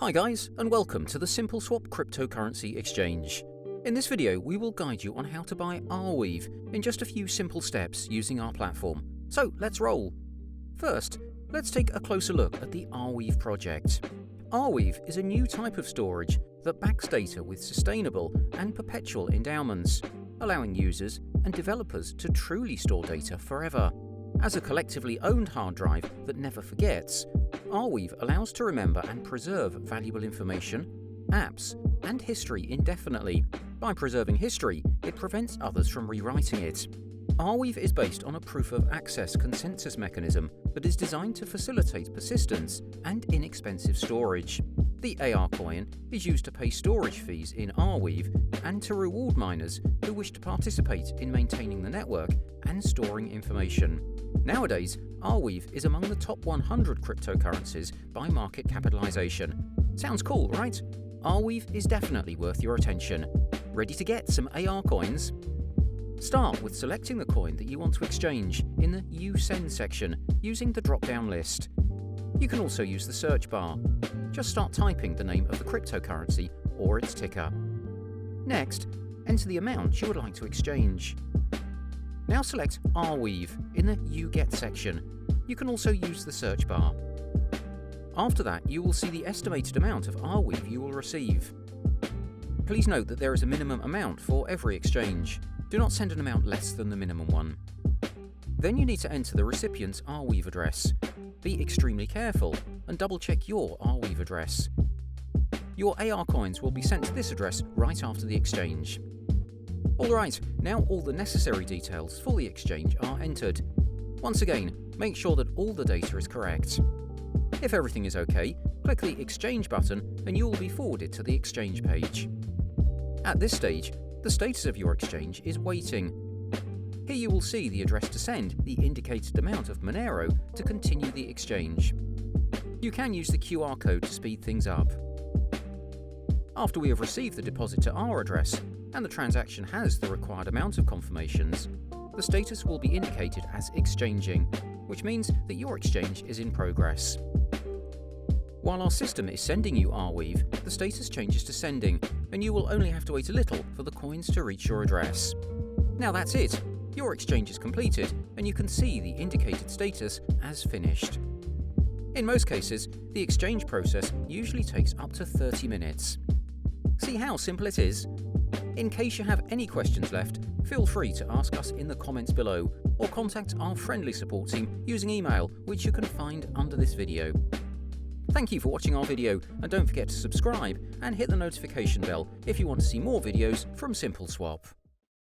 Hi guys, and welcome to the SimpleSwap cryptocurrency exchange. In this video, we will guide you on how to buy Arweave in just a few simple steps using our platform. So let's roll. First, let's take a closer look at the Arweave project. Arweave is a new type of storage that backs data with sustainable and perpetual endowments, allowing users and developers to truly store data forever. As a collectively owned hard drive that never forgets, Arweave allows to remember and preserve valuable information, apps, and history indefinitely. By preserving history, it prevents others from rewriting it. Arweave is based on a proof-of-access consensus mechanism that is designed to facilitate persistence and inexpensive storage. The AR coin is used to pay storage fees in Arweave and to reward miners who wish to participate in maintaining the network and storing information. Nowadays, Arweave is among the top 100 cryptocurrencies by market capitalization. Sounds cool, right? Arweave is definitely worth your attention. Ready to get some AR coins? Start with selecting the coin that you want to exchange in the You Send section using the drop-down list. You can also use the search bar. Just start typing the name of the cryptocurrency or its ticker. Next, enter the amount you would like to exchange. Now select Arweave in the You Get section. You can also use the search bar. After that, you will see the estimated amount of Arweave you will receive. Please note that there is a minimum amount for every exchange. Do not send an amount less than the minimum one. Then you need to enter the recipient's Arweave address. Be extremely careful and double-check your Arweave address. Your AR coins will be sent to this address right after the exchange. Alright, now all the necessary details for the exchange are entered. Once again, make sure that all the data is correct. If everything is okay, click the Exchange button and you will be forwarded to the exchange page. At this stage, the status of your exchange is waiting. Here you will see the address to send the indicated amount of Monero to continue the exchange. You can use the QR code to speed things up. After we have received the deposit to our address, and the transaction has the required amount of confirmations, the status will be indicated as exchanging, which means that your exchange is in progress. While our system is sending you Arweave, the status changes to sending, and you will only have to wait a little for the coins to reach your address. Now that's it! Your exchange is completed, and you can see the indicated status as finished. In most cases, the exchange process usually takes up to 30 minutes. See how simple it is? In case you have any questions left, feel free to ask us in the comments below or contact our friendly support team using email, which you can find under this video. Thank you for watching our video, and don't forget to subscribe and hit the notification bell if you want to see more videos from SimpleSwap.